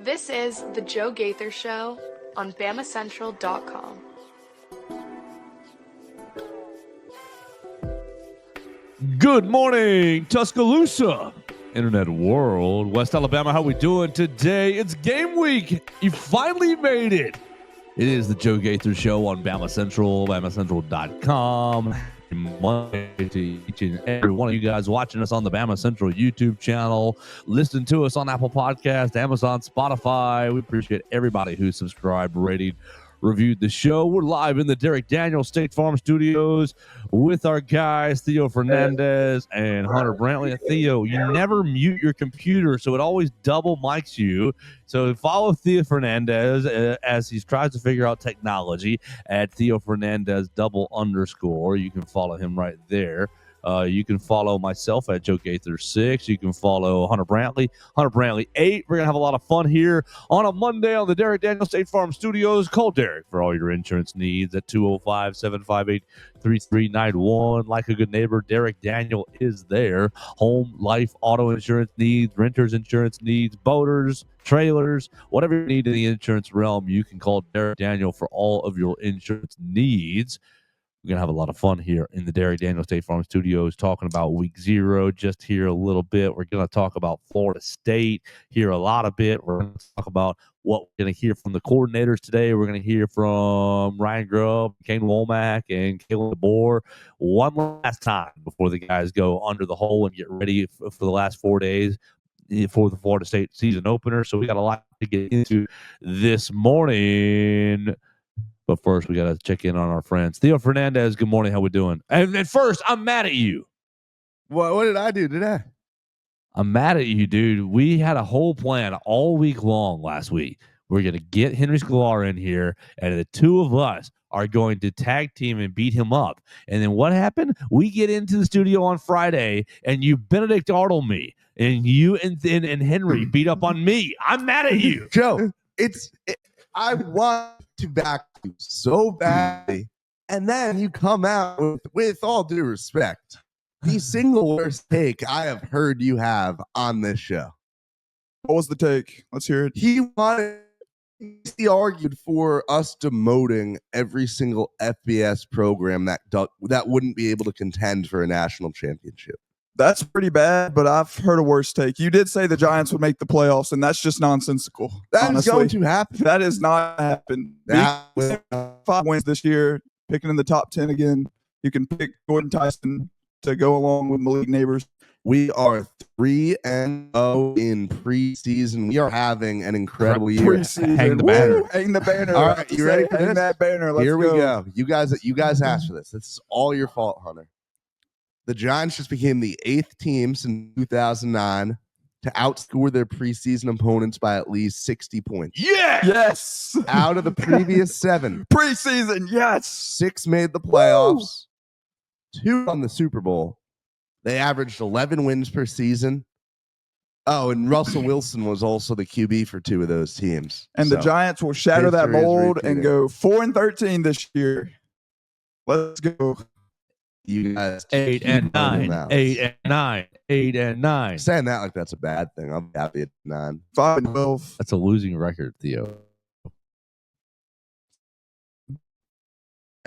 This is The Joe Gaither Show on BamaCentral.com. Good morning, Tuscaloosa, Internet world, West Alabama. How we doing today? It's game week. You finally made it. It is the Joe Gaither Show on Bama Central, BamaCentral.com. Monday to each and every one of you guys watching us on the Bama Central YouTube channel, listen to us on Apple Podcasts, Amazon, Spotify. We appreciate everybody who subscribed, rated, reviewed the show. We're live in the Derek Daniels State Farm Studios with our guys Theo Fernandez and Hunter Brantley. And Theo, you never mute your computer, so it always double mics you. So follow Theo Fernandez as he tries to figure out technology at Theo Fernandez _. You can follow him right there. You can follow myself at Joe Gaither 6. You can follow Hunter Brantley 8. We're going to have a lot of fun here on a Monday on the Derek Daniels State Farm Studios. Call Derek for all your insurance needs at 205-758-3391. Like a good neighbor, Derek Daniel is there. Home, life, auto insurance needs, renters insurance needs, boaters, trailers, whatever you need in the insurance realm, you can call Derek Daniel for all of your insurance needs. We're going to have a lot of fun here in the Derek Daniels State Farm Studios talking about week 0 just here a little bit. We're going to talk about Florida State here a lot of bit. We're going to talk about what we're going to hear from the coordinators today. We're going to hear from Ryan Grubb, Kane Womack, and Kalen DeBoer one last time before the guys go under the hole and get ready for the last 4 days for the Florida State season opener. So we got a lot to get into this morning. But first, we got to check in on our friends. Theo Fernandez, good morning. How we doing? And first, I'm mad at you. What did I do today? I'm mad at you, dude. We had a whole plan all week long last week. We're going to get Henry Sklar in here, and the two of us are going to tag team and beat him up. And then what happened? We get into the studio on Friday, and you Benedict Arnold me, and you and Henry beat up on me. I'm mad at you. Joe, I want to back you so badly, and then you come out with all due respect, the single worst take I have heard you have on this show. What was the take? Let's hear it. He argued for us demoting every single FBS program that wouldn't be able to contend for a national championship. That's pretty bad, but I've heard a worse take. You did say the Giants would make the playoffs, and that's just nonsensical. That is going to happen. That is not happen. 5 wins this year, picking in the top 10 again. You can pick Jordan Tyson to go along with Malik Neighbors. We are 3-0 in preseason. We are having an incredible year. Preseason. Hang the banner. Hang the banner. All right, you ready for Hang this? that banner. Let's Here we go. go. You guys asked for this. This is all your fault, Hunter. The Giants just became the 8th team since 2009 to outscore their preseason opponents by at least 60 points. Yeah. Yes. Out of the previous 7, Preseason. Yes. 6 made the playoffs, 2 won the Super Bowl. They averaged 11 wins per season. Oh, and Russell Wilson was also the QB for 2 of those teams. And the Giants will shatter that history is mold and repeating. go 4-13 this year. Let's go. You guys 8 and 9. 8 and 9. 8 and 9. Saying that like that's a bad thing. I'm happy at 9. 5-12. That's a losing record, Theo.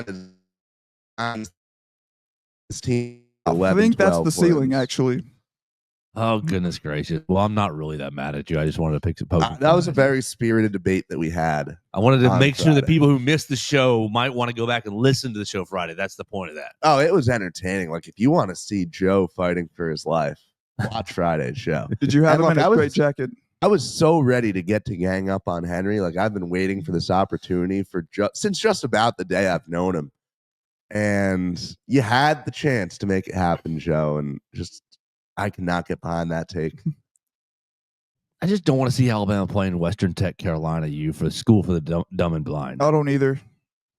This team, I think that's the 12 ceiling, wins. actually. Oh, goodness gracious. Well, I'm not really that mad at you. I just wanted to pick some poke. That was a very spirited debate that we had. I wanted to on make sure that Friday. people who missed the show might want to go back and listen to the show Friday. That's the point of that. Oh, it was entertaining. Like, if you want to see Joe fighting for his life, watch Friday's show. Did you have And him look, in I a was- straight jacket? I was so ready to get to gang up on Henry. Like, I've been waiting for this opportunity for since just about the day I've known him. And you had the chance to make it happen, Joe. And just, I cannot get behind that take. I just don't want to see Alabama playing Western Tech Carolina U for the school for the dumb and blind. I don't either.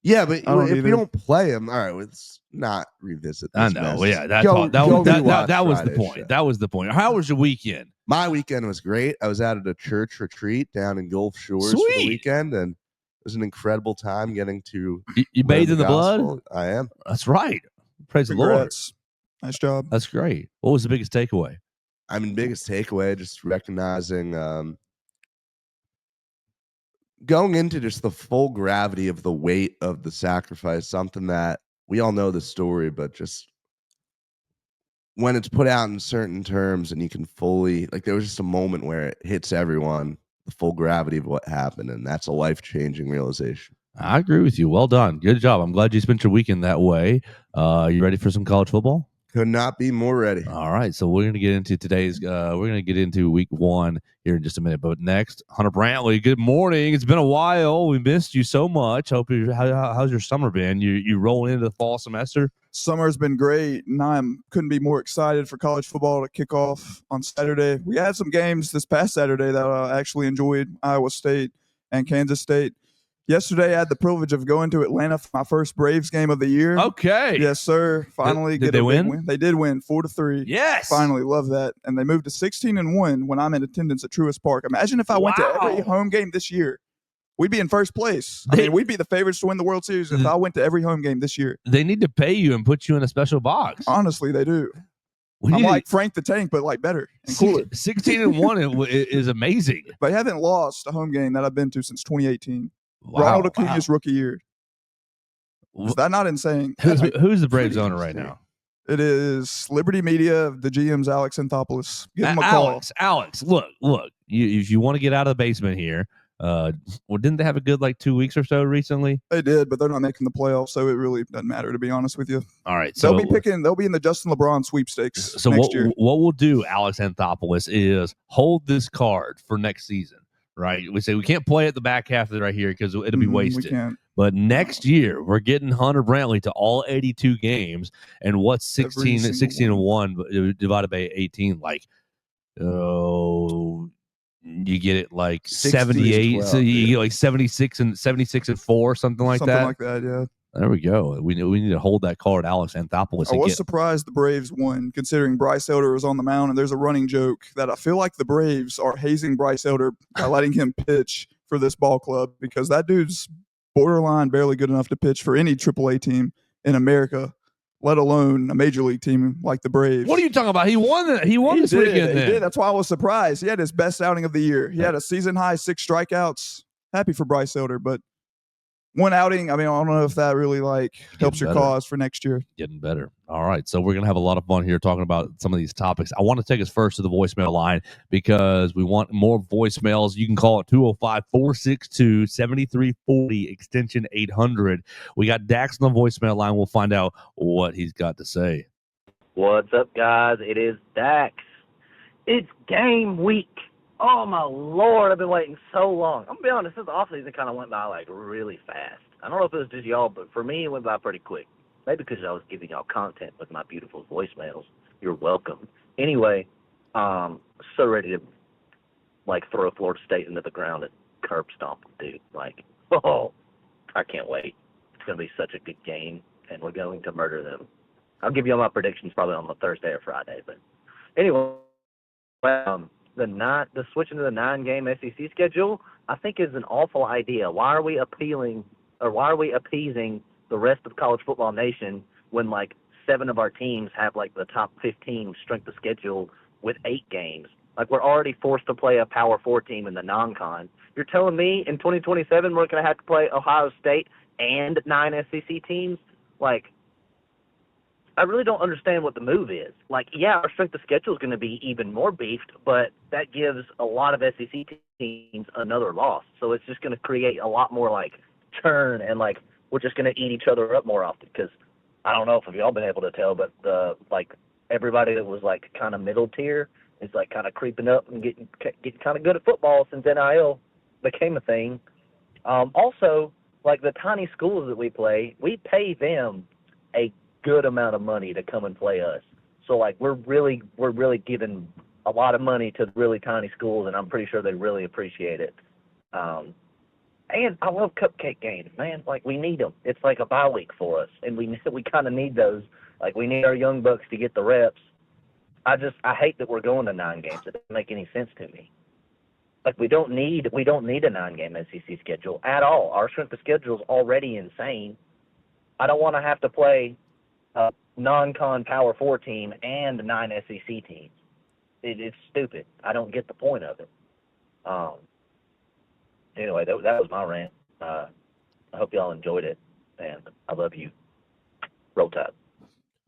Yeah, but I don't if either. you don't play him, all right, let's not revisit this. I know. mess. Well, yeah, that Go rewatch that was the Friday's point. show. That was the point. How was your weekend? My weekend was great. I was out at a church retreat down in Gulf Shores for the Sweet. weekend, and it was an incredible time getting to You learn bathed in the blood? gospel. I am. That's right. Praise the Lord. Congrats. Nice job. That's great. What was the biggest takeaway? I mean, biggest takeaway, just recognizing going into just the full gravity of the weight of the sacrifice, something that we all know the story, but just when it's put out in certain terms and you can fully, like, there was just a moment where it hits everyone, the full gravity of what happened, and that's a life-changing realization. I agree with you. Well done. Good job. I'm glad you spent your weekend that way. You ready for some college football? Could not be more ready. All right, so we're going to get into week 1 here in just a minute. But next, Hunter Brantley, good morning. It's been a while. We missed you so much. How's your summer been? You rolling into the fall semester? Summer's been great, and couldn't be more excited for college football to kick off on Saturday. We had some games this past Saturday that I actually enjoyed, Iowa State and Kansas State. Yesterday, I had the privilege of going to Atlanta for my first Braves game of the year. Okay. Yes, sir. Finally Did get they a big win? win. They did win 4-3. Yes. Finally, love that. And they moved to 16-1 when I'm in attendance at Truist Park. Imagine if I went to every home game this year. We'd be in first place. We'd be the favorites to win the World Series if I went to every home game this year. They need to pay you and put you in a special box. Honestly, they do. I'm like Frank the Tank, but like better and cooler. 16-1 is amazing. They haven't lost a home game that I've been to since 2018. Wow, Ronald Acuna's rookie year. Is that not insane? Who's the Braves owner right now? It is Liberty Media. The GM's Alex Anthopoulos. Give him a call. Alex, look. If you want to get out of the basement here, didn't they have a good 2 weeks or so recently? They did, but they're not making the playoffs, so it really doesn't matter, to be honest with you. All right, so they'll be in the Justin LeBron sweepstakes. So next year. What we'll do, Alex Anthopoulos, is hold this card for next season. Right, we say we can't play at the back half of it right here because it'll be wasted. We can't. But next year, we're getting Hunter Brantley to all 82 games, and what's 16-1 divided by 18? You get it 78. So you get 76 and 4, something like that. Something like that, yeah. There we go. We need to hold that card, Alex Anthopoulos. I was surprised the Braves won, considering Bryce Elder was on the mound, and there's a running joke that I feel like the Braves are hazing Bryce Elder by letting him pitch for this ball club, because that dude's borderline barely good enough to pitch for any AAA team in America, let alone a major league team like the Braves. What are you talking about? He won this weekend. He did. That's why I was surprised. He had his best outing of the year. He had a season-high 6 strikeouts. Happy for Bryce Elder, but one outing, I don't know if that really helps your cause for next year. Getting better. All right. So we're going to have a lot of fun here talking about some of these topics. I want to take us first to the voicemail line because we want more voicemails. You can call it 205-462-7340, extension 800. We got Dax on the voicemail line. We'll find out what he's got to say. What's up, guys? It is Dax. It's game week. Oh, my Lord, I've been waiting so long. I'm going to be honest, this offseason kind of went by, really fast. I don't know if it was just y'all, but for me, it went by pretty quick. Maybe because I was giving y'all content with my beautiful voicemails. You're welcome. Anyway, so ready to, throw Florida State into the ground and curb stomp them, dude. I can't wait. It's going to be such a good game, and we're going to murder them. I'll give you all my predictions probably on the Thursday or Friday. But anyway, the switching to the 9-game SEC schedule, I think is an awful idea. Why are we appeasing the rest of college football nation when 7 of our teams have the top 15 strength of schedule with 8 games? We're already forced to play a Power 4 team in the non-con. You're telling me in 2027 we're going to have to play Ohio State and 9 SEC teams? I really don't understand what the move is. Our strength of schedule is going to be even more beefed, but that gives a lot of SEC teams another loss. So it's just going to create a lot more churn, and we're just going to eat each other up more often. Because I don't know if y'all been able to tell, but everybody that was kind of middle tier is kind of creeping up and getting kind of good at football since NIL became a thing. Also, the tiny schools that we play, we pay them a good amount of money to come and play us. So we're really giving a lot of money to really tiny schools, and I'm pretty sure they really appreciate it. And I love cupcake games, man. We need them. It's a bye week for us, and we kind of need those. We need our young bucks to get the reps. I hate that we're going to 9 games. It doesn't make any sense to me. We don't need a 9-game SEC schedule at all. Our strength of schedule is already insane. I don't want to have to play a non-con Power 4 team and 9 SEC teams. It's stupid. I don't get the point of it. anyway, that was my rant. I hope y'all enjoyed it, and I love you. Roll Tide.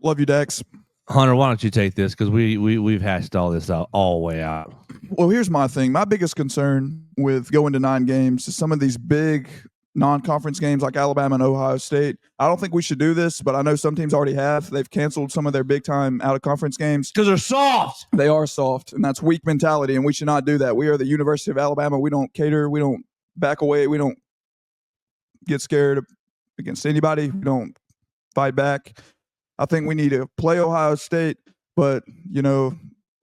Love you, Dax. Hunter, why don't you take this? Because we've hashed all this out all the way out. Well, here's my thing. My biggest concern with going to 9 games is some of these big non-conference games like Alabama and Ohio State. I don't think we should do this, but I know some teams already have. They've canceled some of their big-time out-of-conference games. Because they're soft. They are soft, and that's weak mentality, and we should not do that. We are the University of Alabama. We don't cater. We don't back away. We don't get scared against anybody. We don't fight back. I think we need to play Ohio State, but,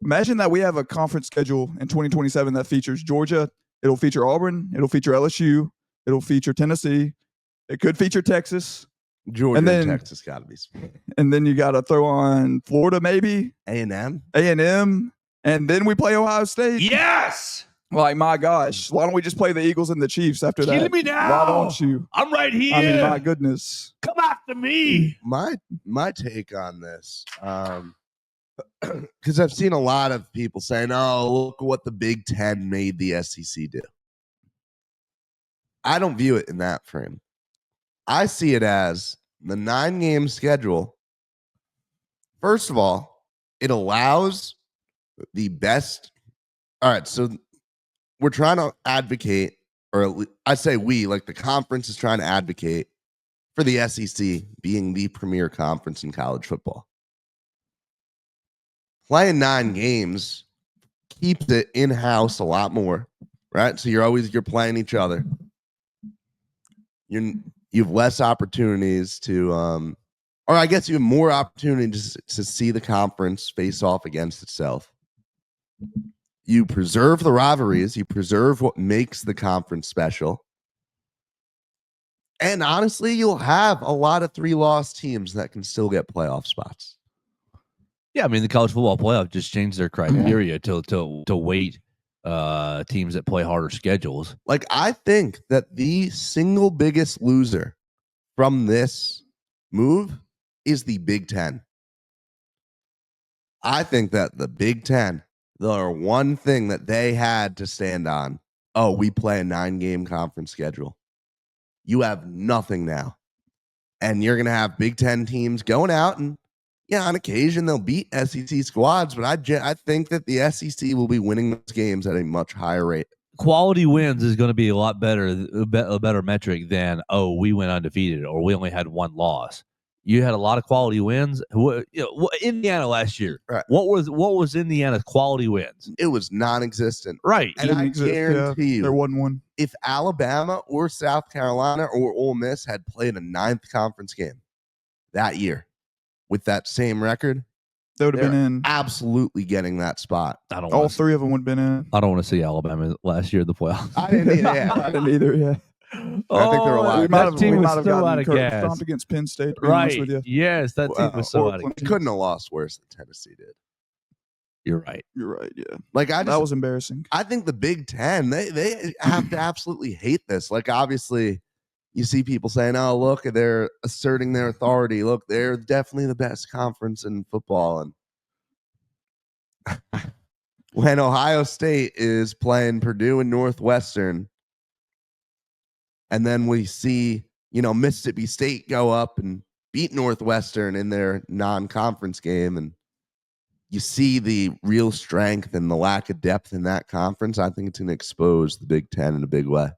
imagine that we have a conference schedule in 2027 that features Georgia. It'll feature Auburn. It'll feature LSU. It'll feature Tennessee. It could feature Texas. Georgia and Texas got to be. And then you got to throw on Florida, maybe. A&M. A&M. And then we play Ohio State. Yes. Like, my gosh. Why don't we just play the Eagles and the Chiefs after that? Kidding me now? Why don't you? I'm right here. I mean, my goodness. Come after me. My take on this, because I've seen a lot of people saying, "Oh, look what the Big Ten made the SEC do." I don't view it in that frame. I see it as the 9-game schedule. First of all, it allows the best. All right, so we're trying to advocate, or I say we, like the conference is trying to advocate for the SEC being the premier conference in college football. Playing 9 games keeps it in-house a lot more, right? So you're playing each other. You have less opportunities to, or I guess you have more opportunities to see the conference face off against itself. You preserve the rivalries. You preserve what makes the conference special. And honestly, you'll have a lot of 3-loss teams that can still get playoff spots. Yeah, I mean, the college football playoff just changed their criteria to weight teams that play harder schedules. Like, I think that the single biggest loser from this move is the Big Ten. I think that the Big Ten, the one thing that they had to stand on, we play a 9-game conference schedule. You have nothing now. And you're going to have Big Ten teams going out and, yeah, on occasion they'll beat SEC squads, but I think that the SEC will be winning those games at a much higher rate. Quality wins is going to be a lot better, a better metric than, we went undefeated or we only had 1 loss. You had a lot of quality wins. Indiana last year, right. What was Indiana's quality wins? It was non-existent. Right. And I guarantee you, there wasn't one. If Alabama or South Carolina or Ole Miss had played a 9th conference game that year with that same record, they would have been in. Absolutely getting that spot. All 3 of them would have been in. I don't want to see Alabama last year in the playoffs. I didn't either. Yeah. I didn't either. Yeah. I think they're alive. We might have so gotten out of gas. stomped against Penn State. To be honest with you. Yes, that team was so out of gas. They couldn't have lost worse than Tennessee did. You're right. You're right. Yeah. Like that was embarrassing. I think the Big Ten, they have to absolutely hate this. Like, obviously, you see people saying, "Oh, look, they're asserting their authority. Look, they're definitely the best conference in football." And when Ohio State is playing Purdue and Northwestern, and then we see, Mississippi State go up and beat Northwestern in their non-conference game, and you see the real strength and the lack of depth in that conference, I think it's going to expose the Big Ten in a big way.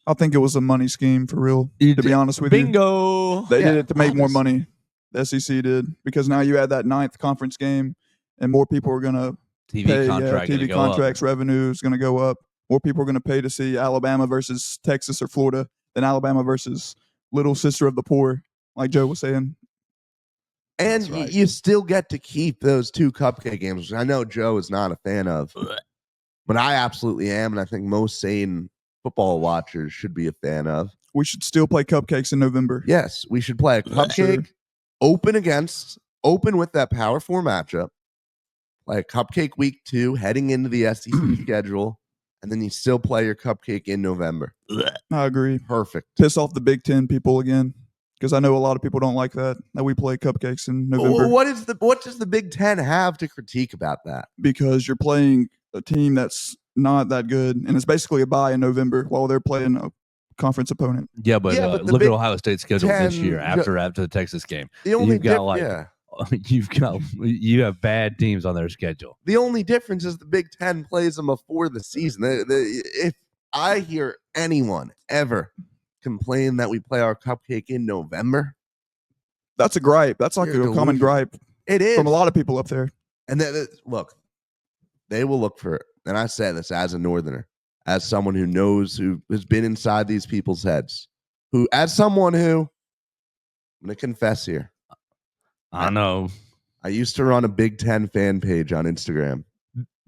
I think it was a money scheme for real, to be honest with you. Bingo! They did it to make more money. The SEC did, because now you add that 9th conference game, and more people are going to pay. TV contracts revenue is going to go up. More people are going to pay to see Alabama versus Texas or Florida than Alabama versus little sister of the poor, like Joe was saying. And right. You still get to keep those 2 cupcake games, which I know Joe is not a fan of, but I absolutely am, and I think most sane football watchers should be a fan of. We should still play cupcakes in November. Yes, we should play a cupcake open with that Power 4 matchup, like cupcake week 2, heading into the SEC schedule, and then you still play your cupcake in November. I agree. Perfect. Piss off the Big Ten people again, because I know a lot of people don't like that we play cupcakes in November. What does the Big Ten have to critique about that? Because you're playing a team that's not that good, and it's basically a bye in November while they're playing a conference opponent. Yeah, but, Yeah, but the look at Big Ohio State's schedule this 10 year after the Texas game. The only You've got you have bad teams on their schedule. The only difference is the Big Ten plays them before the season. If I hear anyone ever complain that we play our cupcake in November, That's a gripe. That's like You're a common delusional. gripe it is from a lot of people up there. And look, they will look for it. And I say this as a Northerner, as someone who knows, who has been inside these people's heads, as someone who, I'm going to confess here. I know. I used to run a Big Ten fan page on Instagram.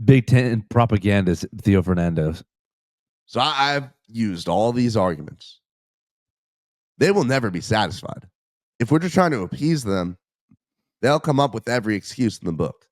Big Ten propagandist Theo Fernandez. So I've used all these arguments. They will never be satisfied. If we're just trying to appease them, they'll come up with every excuse in the book.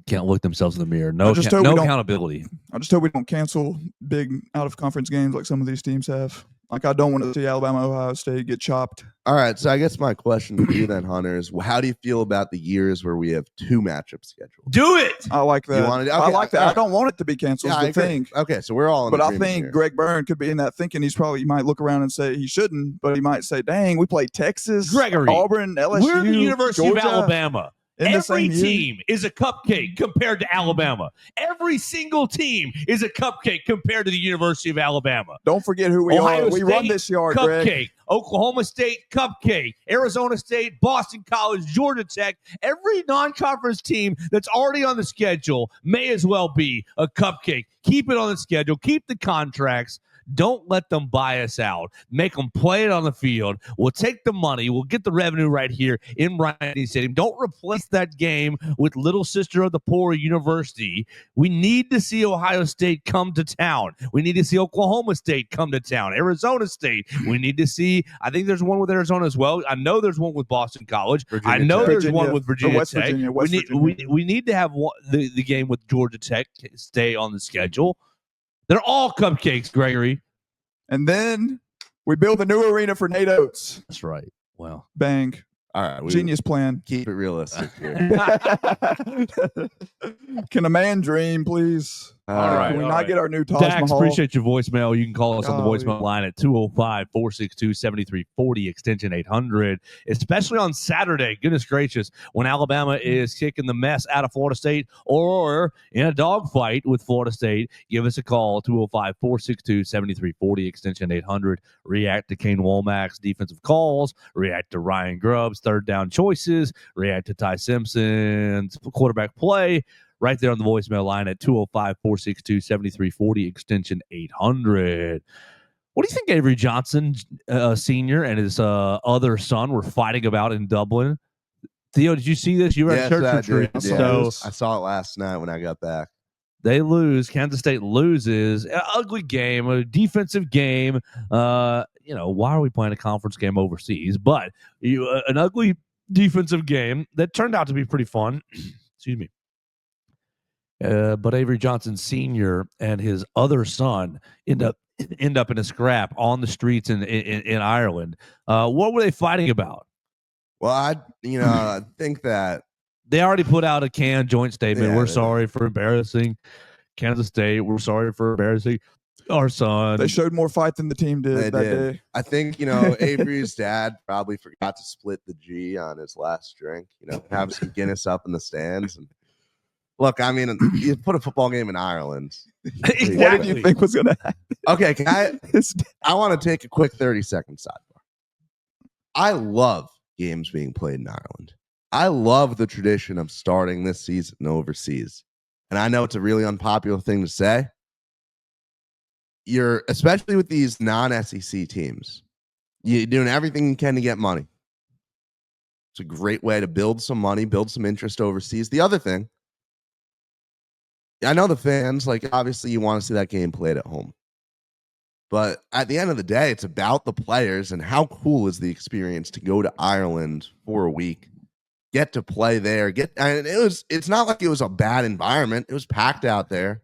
Can't look themselves in the mirror. No I just hope we don't- accountability. I just hope we don't cancel big out of conference games like some of these teams have. Like, I don't want to see Alabama, Ohio State get chopped. All right, so I guess my question to you then, Hunter, is how do you feel about the years where we have 2 matchups scheduled? Do it. I like that. I like that. I don't want it to be canceled. Yeah, I is the agree. thing. Okay, so we're all in But I agreement think here. Greg Byrne could be in that thinking. You might look around and say he shouldn't, but he might say, dang, we played Texas, Gregory, Auburn, LSU, We're the University Georgia, of Alabama. in the Every same year. team is a cupcake compared to Alabama. Every single team is a cupcake compared to the University of Alabama. Don't forget who we Ohio are. We run State, this yard, Cupcake. Greg. Oklahoma State, cupcake. Arizona State, Boston College, Georgia Tech. Every non-conference team that's already on the schedule may as well be a cupcake. Keep it on the schedule. Keep the contracts. Don't let them buy us out. Make them play it on the field. We'll take the money. We'll get the revenue right here in Bryant Stadium. Don't replace that game with Little Sister of the Poor University. We need to see Ohio State come to town. We need to see Oklahoma State come to town. Arizona State. We need to see, I think there's one with Arizona as well. I know there's one with Boston College. Virginia I know Tech. there's one with Virginia West Tech. Virginia, West Virginia. We need to have the game with Georgia Tech stay on the schedule. They're all cupcakes, Gregory. And then we build a new arena for Nate Oates. That's right. Well, Bang. All right, Genius plan. Keep it realistic here. Can a man dream, please? All right. Can we all not right. get our new Taj Dax, Mahal? appreciate your voicemail. You can call us on the Golly. voicemail line at 205-462-7340, extension 800, especially on Saturday. Goodness gracious, when Alabama is kicking the mess out of Florida State or in a dogfight with Florida State. Give us a call, 205-462-7340, extension 800. React to Kane Womack's defensive calls. React to Ryan Grubb's third down choices. React to Ty Simpson's quarterback play. Right there on the voicemail line at 205-462-7340, extension 800. What do you think Avery Johnson Sr. and his other son were fighting about in Dublin? Theo, did you see this? You were at Yes, church I retreat. did. So I saw it last night when I got back. they lose. Kansas State loses. An ugly game, a defensive game. Why are we playing a conference game overseas? But an ugly defensive game that turned out to be pretty fun. Excuse me. But Avery Johnson Sr. and his other son end up in a scrap on the streets in Ireland. What were they fighting about? Well, I think that They already put out a canned joint statement. Yeah, We're they- sorry for embarrassing Kansas State. We're sorry for embarrassing our son. They showed more fight than the team did They that did. day. I think Avery's dad probably forgot to split the G on his last drink. Have some Guinness up in the stands. And look, I mean, you put a football game in Ireland. Exactly. What did you think was going to happen? Okay, I want to take a quick 30-second sidebar. I love games being played in Ireland. I love the tradition of starting this season overseas. And I know it's a really unpopular thing to say. Especially with these non-SEC teams, you're doing everything you can to get money. It's a great way to build some money, build some interest overseas. The other thing, I know the fans, obviously you want to see that game played at home. But at the end of the day, it's about the players and how cool is the experience to go to Ireland for a week, get to play there, and it's not like it was a bad environment. It was packed out there.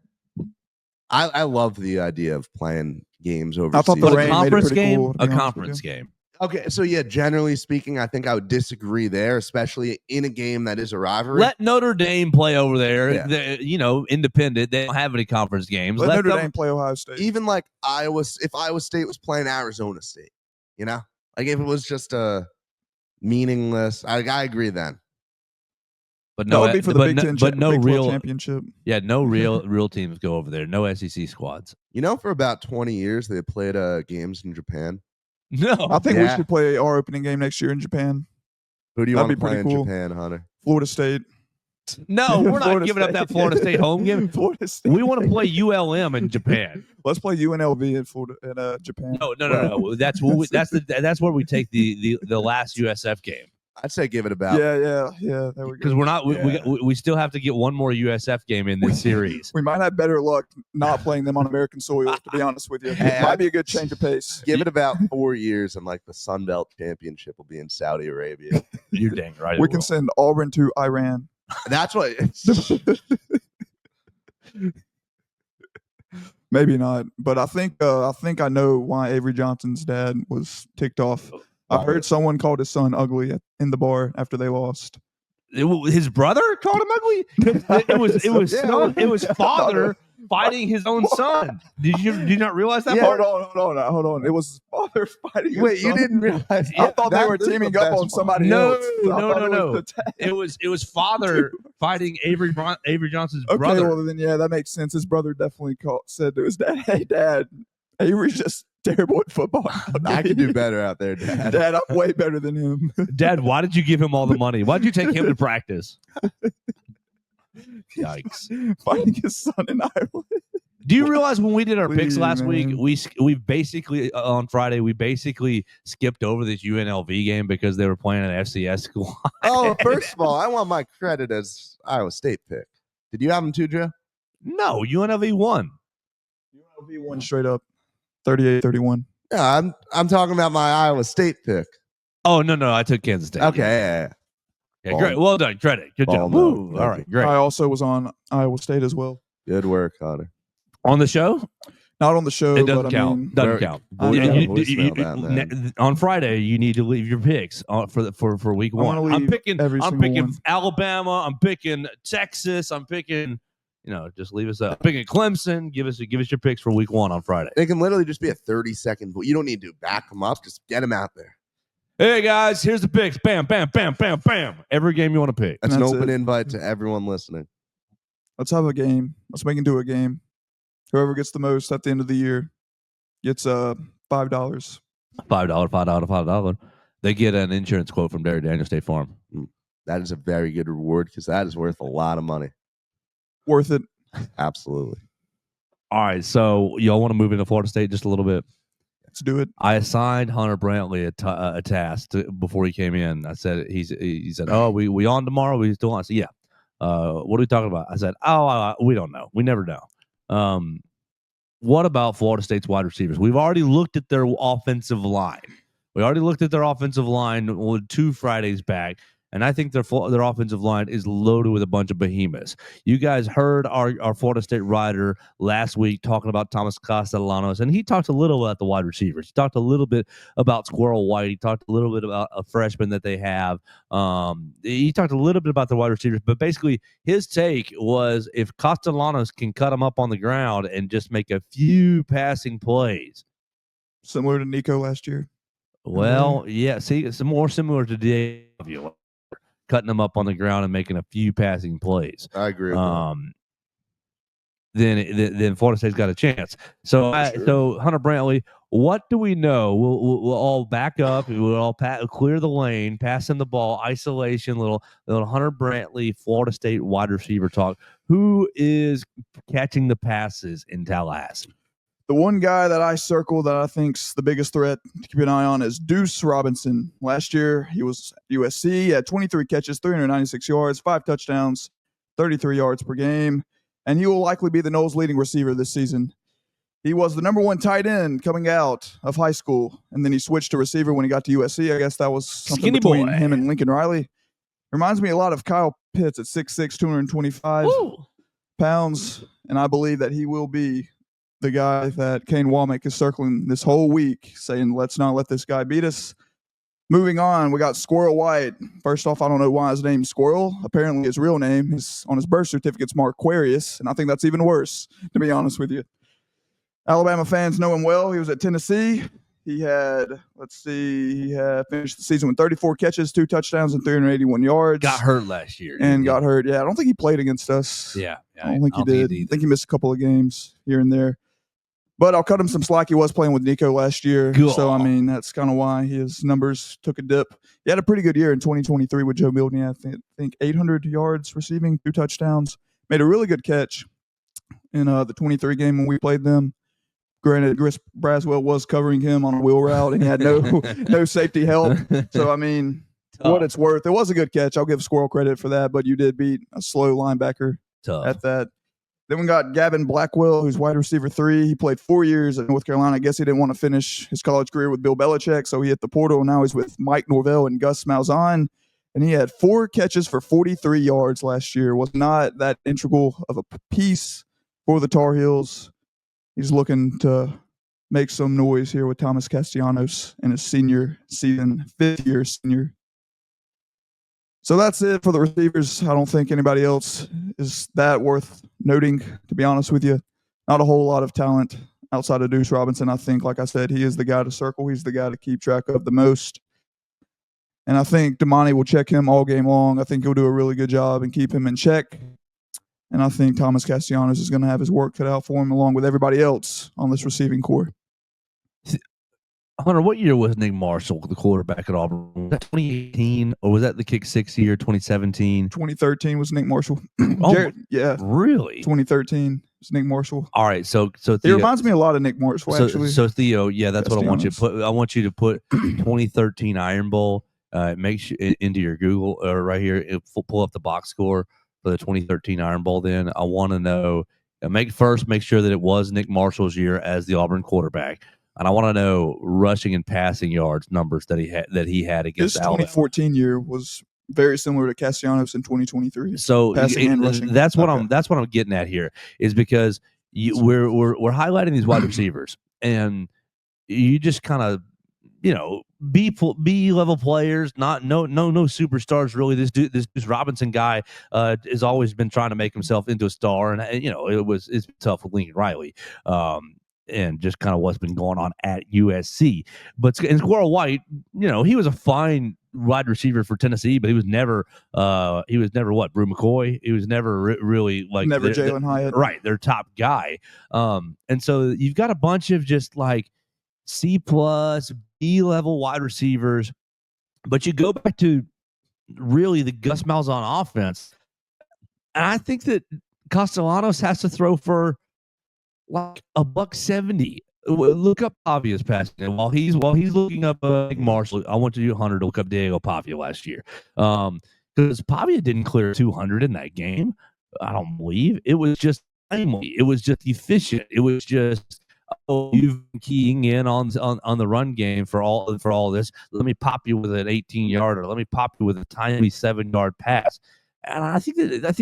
I love the idea of playing games overseas. thought the But a rain made it conference pretty game, cool, to be a honest with conference you. game. Okay, so yeah, generally speaking, I think I would disagree there, especially in a game that is a rivalry. Let Notre Dame play over there. Yeah. They're, independent. They don't have any conference games. Let Notre them Dame play Ohio State. Even like if Iowa State was playing Arizona State, like if it was just a meaningless, I agree then. But that no, would be for the Big Ten, but no Big 12 real championship. Yeah, no real teams go over there. No SEC squads. For about 20 years they played games in Japan. No, I think we should play our opening game next year in Japan. Who do you That'd want to be play in pretty cool. Japan, Hunter? Florida State. No, we're not Florida giving up State. that Florida State home game. Florida State. We want to play ULM in Japan. Let's play UNLV in Florida in Japan. No. That's where we take the last USF game. I'd say give it about. Yeah. There we go. Because we're not. We still have to get one more USF game in this series. We might have better luck not playing them on American soil. To be honest with you, it might be a good change of pace. Give it about 4 years, and like the Sun Belt Championship will be in Saudi Arabia. You're dang right. We can send Auburn to Iran. That's what. Maybe not, but I think I know why Avery Johnson's dad was ticked off. I heard someone called his son ugly in the bar after they lost. His brother called him ugly. It was father fighting his own son. Did you not realize that? Yeah. part? Hold on. It was father fighting. Wait, his you son. didn't realize? I thought they were teaming up on somebody else. No. It was father fighting Avery Johnson's brother. Okay, well then that makes sense. His brother definitely said to his dad, "Hey, Dad, Avery's just terrible at football. I could do better out there, Dad. Dad, I'm way better than him." Dad, why did you give him all the money? Why did you take him to practice? Yikes! Fighting his son in Ireland. Do you realize when we did our picks Please, last week, man. we basically on Friday we basically skipped over this UNLV game because they were playing an FCS school? Oh, first of all, I want my credit as Iowa State pick. Did you have them too, Joe? No, UNLV won. UNLV won straight up, 38-31. Yeah, I'm talking about my Iowa State pick. Oh no, I took Kansas State. Okay, yeah. Yeah, great. Well done. Credit. Good job. no. Woo. All right, great. I also was on Iowa State as well. Good work, Hunter. On the show, Not on the show, it doesn't but count. I mean, Doesn't count. I know. Voicemail that, man. On Friday, you need to leave your picks for week I wanna one. I'm leave picking every single one. Alabama. I'm picking Texas. I'm picking. Just leave us up. I'm picking Clemson. Give us your picks for week one on Friday. It can literally just be a 30-second. You don't need to back them up. Just get them out there. Hey guys, here's the picks. Bam, bam, bam, bam, bam. Every game you want to pick. That's an That's open it. invite to everyone listening. let's have a game. Let's make it into a game. Whoever gets the most at the end of the year gets $5. $5. They get an insurance quote from Derry Daniel State Farm. That is a very good reward because that is worth a lot of money. Worth it. Absolutely. All right, so y'all want to move into Florida State just a little bit? Let's do it. I assigned Hunter Brantley a task before he came in. I said he said, "Oh, we on tomorrow? We still on?" I said, "Yeah." What are we talking about? I said, "Oh, we don't know. We never know." What about Florida State's wide receivers? We've already looked at their offensive line. We already looked at their offensive line 2 Fridays back, and I think their offensive line is loaded with a bunch of behemoths. You guys heard our Florida State writer last week talking about Thomas Castellanos, and he talked a little about the wide receivers. He talked a little bit about Squirrel White. He talked a little bit about a freshman that they have. He talked a little bit about the wide receivers, but basically his take was if Castellanos can cut them up on the ground and just make a few passing plays. Similar to Nico last year. Well, yeah, see, it's more similar to DAW, cutting them up on the ground and making a few passing plays. I agree with that. Then Florida State's got a chance. So Hunter Brantley, what do we know? We'll all back up. We'll all clear the lane, pass him the ball, isolation, little Hunter Brantley, Florida State wide receiver talk. Who is catching the passes in Tallahassee? The one guy that I circle that I think's the biggest threat to keep an eye on is Deuce Robinson. Last year, he was at USC, had 23 catches, 396 yards, 5 touchdowns, 33 yards per game, and he will likely be the Noles' leading receiver this season. He was the number 1 tight end coming out of high school, and then he switched to receiver when he got to USC. I guess that was something Skinny between boy. him and Lincoln Riley. Reminds me a lot of Kyle Pitts at 6'6", 225 pounds, and I believe that he will be the guy that Kane Womack is circling this whole week, saying, let's not let this guy beat us. Moving on, we got Squirrel White. First off, I don't know why his name's Squirrel. Apparently, his real name is on his birth certificate's Marquarius, and I think that's even worse, to be honest with you. Alabama fans know him well. He was at Tennessee. He had finished the season with 34 catches, 2 touchdowns, and 381 yards. Got hurt last year. Got hurt. Yeah, I don't think he played against us. Yeah. I don't think he did. I think he missed a couple of games here and there. But I'll cut him some slack. He was playing with Nico last year. Cool. So, I mean, that's kind of why his numbers took a dip. He had a pretty good year in 2023 with Joe Milton. I think 800 yards receiving, 2 touchdowns. Made a really good catch in the 23 game when we played them. Granted, Chris Braswell was covering him on a wheel route, and he had no safety help. So, I mean, what it's worth. It was a good catch. I'll give Squirrel credit for that, but you did beat a slow linebacker at that. Then we got Gavin Blackwell, who's wide receiver 3. He played 4 years at North Carolina. I guess he didn't want to finish his college career with Bill Belichick, so he hit the portal, and now he's with Mike Norvell and Gus Malzahn. And he had 4 catches for 43 yards last year. Was not that integral of a piece for the Tar Heels. He's looking to make some noise here with Thomas Castellanos in his senior season, 5th-year senior. So that's it for the receivers. I don't think anybody else is that worth noting, to be honest with you. Not a whole lot of talent outside of Deuce Robinson. I think, like I said, he is the guy to circle. He's the guy to keep track of the most. And I think Damani will check him all game long. I think he'll do a really good job and keep him in check. And I think Thomas Castellanos is going to have his work cut out for him along with everybody else on this receiving core. Hunter, what year was Nick Marshall the quarterback at Auburn? Was that 2018 or was that the kick 6 year, 2017? 2013 was Nick Marshall. Yeah. Really? 2013 was Nick Marshall. All right, so Theo, it reminds me a lot of Nick Marshall, actually. So Theo, yeah, that's what I want you to put. I want you to put 2013 Iron Bowl. Make sure into your Google right here. Pull up the box score for the 2013 Iron Bowl. Then I want to know. Make sure that it was Nick Marshall's year as the Auburn quarterback. And I want to know rushing and passing yards numbers that he had against Alabama. His 2014 year was very similar to Castellanos in 2023. So passing and rushing. That's what I'm getting at here is because we're highlighting these wide receivers and you just kind of B level players, no superstars really. This Robinson guy has always been trying to make himself into a star, and it's tough with Lincoln Riley. And just kind of what's been going on at USC. But in Squirrel White, he was a fine wide receiver for Tennessee, but he was never what, Brew McCoy? He was never really like Jalen Hyatt. Right, their top guy. And so you've got a bunch of just like C+, B level wide receivers, but you go back to really the Gus Malzahn offense, and I think that Castellanos has to throw for like $170. Look up Pavia's passing. While he's looking up Nick Marshall, I want you, Hunter, to look up Diego Pavia last year. Because Pavia didn't clear 200 in that game. I don't believe. It was just timely. It was just efficient. It was just, you've been keying in on the run game for all this. Let me pop you with an 18-yarder. Let me pop you with a timely 7-yard pass. And I think that's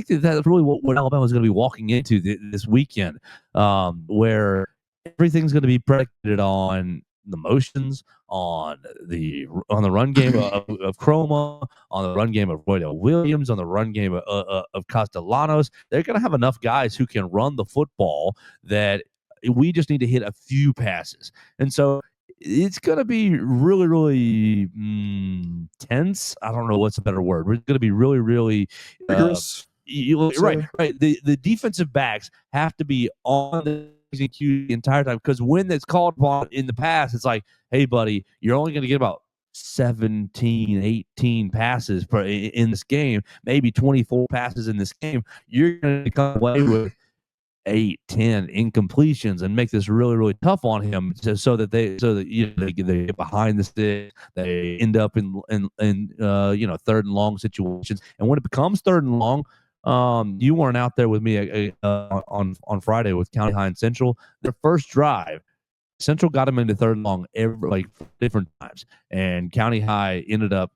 really what Alabama is going to be walking into this weekend, where everything's going to be predicated on the motions, on the run game of Chroma, on the run game of Roydell Williams, on the run game of Castellanos. They're going to have enough guys who can run the football that we just need to hit a few passes. And so it's going to be really, really tense. I don't know what's a better word. We're going to be really, really rigorous. Right. The defensive backs have to be on the cue the entire time, because when it's called upon in the past, it's like, hey, buddy, you're only going to get about 17, 18 passes in this game, maybe 24 passes in this game. You're going to come away with 8, 10 incompletions and make this really, really tough on him, so that they get behind the stick, they end up in third and long situations. And when it becomes third and long, you weren't out there with me on Friday with County High and Central. Their first drive, Central got them into third and long different times, and County High ended up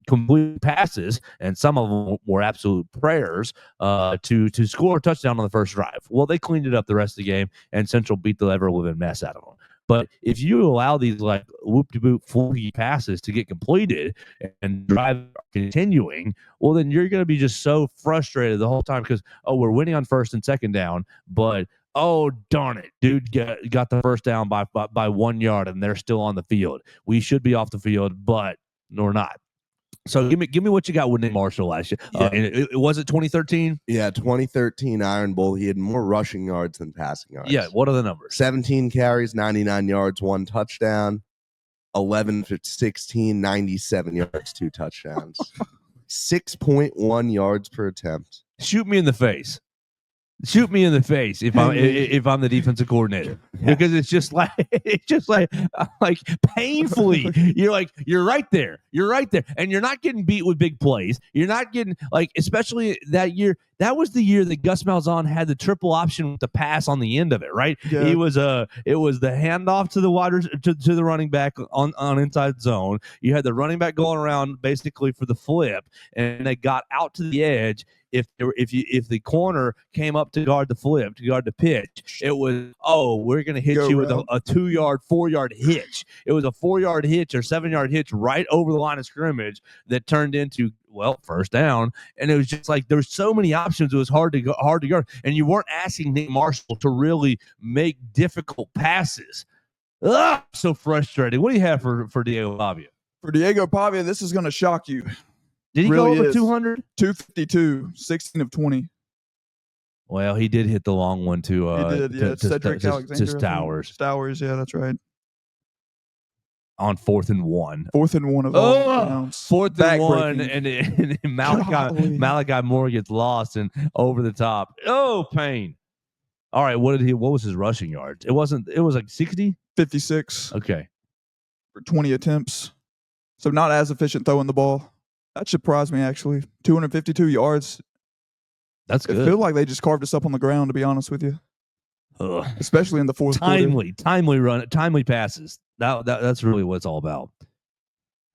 complete passes, and some of them were absolute prayers to score a touchdown on the first drive. Well, they cleaned it up the rest of the game, and Central beat the ever-living mess out of them. But if you allow these like whoop-de-boop fluky passes to get completed and drive continuing, well, then you're going to be just so frustrated the whole time because, oh, we're winning on first and second down, but oh, darn it, dude got the first down by 1 yard and they're still on the field. We should be off the field, but we're not. So give me what you got with Nick Marshall last year. Yeah. It was it 2013? Yeah, 2013 Iron Bowl. He had more rushing yards than passing yards. Yeah, what are the numbers? 17 carries, 99 yards, 1 touchdown. 11 for 16, 97 yards, 2 touchdowns. 6.1 yards per attempt. Shoot me in the face. Shoot me in the face if I'm the defensive coordinator, because it's just like painfully you're right there, and you're not getting beat with big plays. You're not getting especially that year. That was the year that Gus Malzahn had the triple option with the pass on the end of it. Right, Yeah. it was the handoff to the to the running back on inside zone. You had the running back going around basically for the flip, and they got out to the edge. If the corner came up to guard the flip, to guard the pitch, it was, we're going to hit you with a 2 yard, 4 yard hitch. It was a 4 yard hitch or 7 yard hitch right over the line of scrimmage that turned into, first down. And it was just like there were so many options. It was hard to guard, and you weren't asking Nick Marshall to really make difficult passes. Ugh, so frustrating. What do you have for Diego Pavia? For Diego Pavia, this is going to shock you. Did he really go over is. 200? 252, 16 of 20. Well, he did hit the long one to He did, yeah. Cedric Alexander. to Stowers. Stowers, yeah, that's right. On 4th and 1. 4th and 1 of all rounds. 4th and 1, and Malachi Moore gets lost and over the top. Oh, pain. All right, what was his rushing yards? It was like 60? 56. Okay. For 20 attempts. So not as efficient throwing the ball. That surprised me, actually. 252 yards. That's good. I feel like they just carved us up on the ground, to be honest with you. Ugh. Especially in the fourth quarter. Timely passes. That's really what it's all about.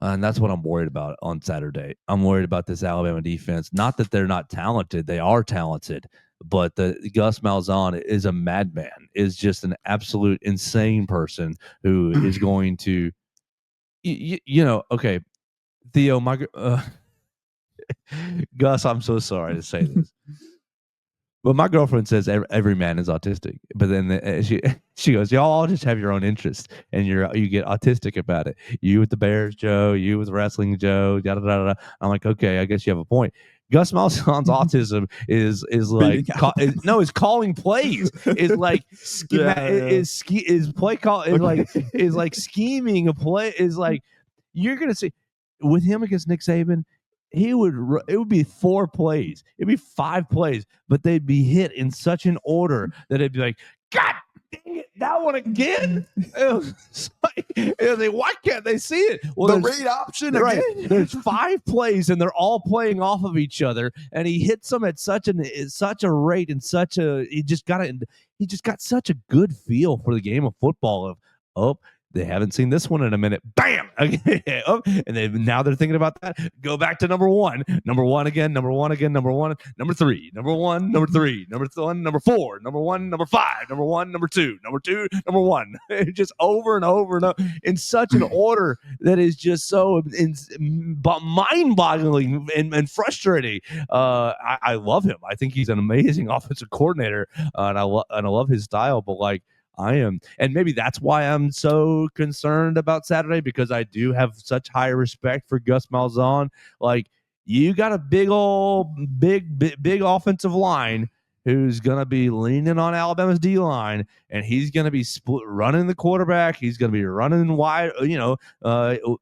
And that's what I'm worried about on Saturday. I'm worried about this Alabama defense. Not that they're not talented. They are talented. But the Gus Malzahn is a madman, is just an absolute insane person who is going to, okay, Theo, Gus, I'm so sorry to say this, but my girlfriend says every man is autistic. But then she goes, y'all all just have your own interests, and you get autistic about it. You with the Bears, Joe. You with wrestling, Joe. Da da da da. I'm like, okay, I guess you have a point. Gus Malzahn's autism is like is calling plays. Is like is play call is like scheming a play. Is like you're gonna see with him against Nick Saban. It would be 4 plays. It'd be 5 plays, but they'd be hit in such an order that it'd be like, God dang it, that one again? It was like, why can't they see it? Well, the read option again. Right. There's 5 plays, and they're all playing off of each other, and he hits them at such a rate and he just got such a good feel for the game of football of they haven't seen this one in a minute. Bam! And now they're thinking about that. Go back to number 1. Number 1 again. Number 1 again. Number 1. Number 3. Number 1. Number 3. Number 1. Number 4. Number 1. Number 5. Number 1. Number 2. Number 2. Number 1. Just over and over and over in such an order that is just so mind-boggling and frustrating. I love him. I think he's an amazing offensive coordinator, and I love his style. But I am, and maybe that's why I'm so concerned about Saturday, because I do have such high respect for Gus Malzahn. You got a big offensive line who's going to be leaning on Alabama's D line, and he's going to be running the quarterback. He's going to be running wide, going to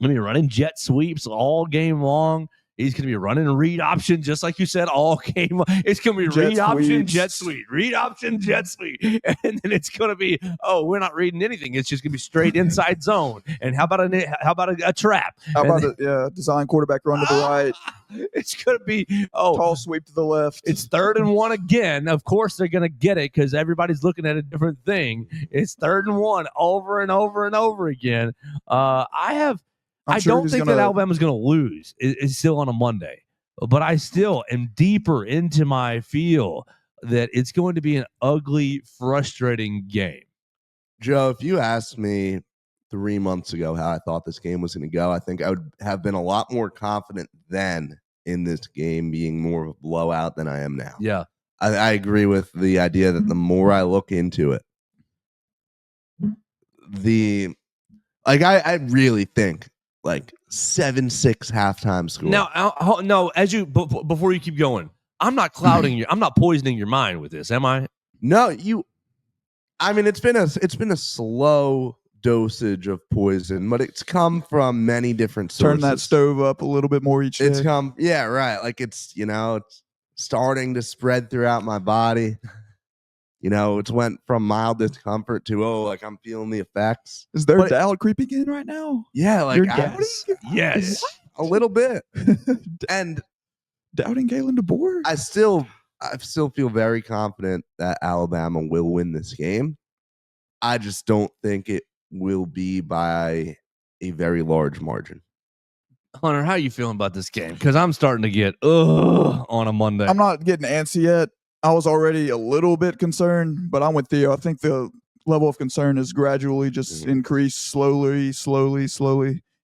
be running jet sweeps all game long. He's going to be running a read option, just like you said, all game. It's going to be read option, jet sweep, read option, jet sweep. And then it's going to be, we're not reading anything. It's just going to be straight inside zone. And how about a trap? How about design quarterback run to the right? It's going to be, tall sweep to the left. It's 3rd and 1 again. Of course they're going to get it because everybody's looking at a different thing. It's 3rd and 1 over and over and over again. I don't think that Alabama's going to lose. It's still on a Monday, but I still am deeper into my feel that it's going to be an ugly, frustrating game. Joe, if you asked me 3 months ago how I thought this game was going to go, I think I would have been a lot more confident then in this game being more of a blowout than I am now. Yeah. I agree with the idea that the more I look into it, I really think like 7-6 halftime score. Now, no, before you keep going, I'm not I'm not poisoning your mind with this, am I? No, I mean, it's been a slow dosage of poison, but it's come from many different sources. Turn that stove up a little bit more each day. It's right. Like it's starting to spread throughout my body. It's went from mild discomfort to like I'm feeling the effects. Is there doubt creeping in right now? Yeah, like yes, a little bit. And doubting Galen DeBoer? I still feel very confident that Alabama will win this game. I just don't think it will be by a very large margin. Hunter, how are you feeling about this game? Because I'm starting to get on a Monday. I'm not getting antsy yet. I was already a little bit concerned, but I'm with Theo. I think the level of concern is gradually just increased slowly.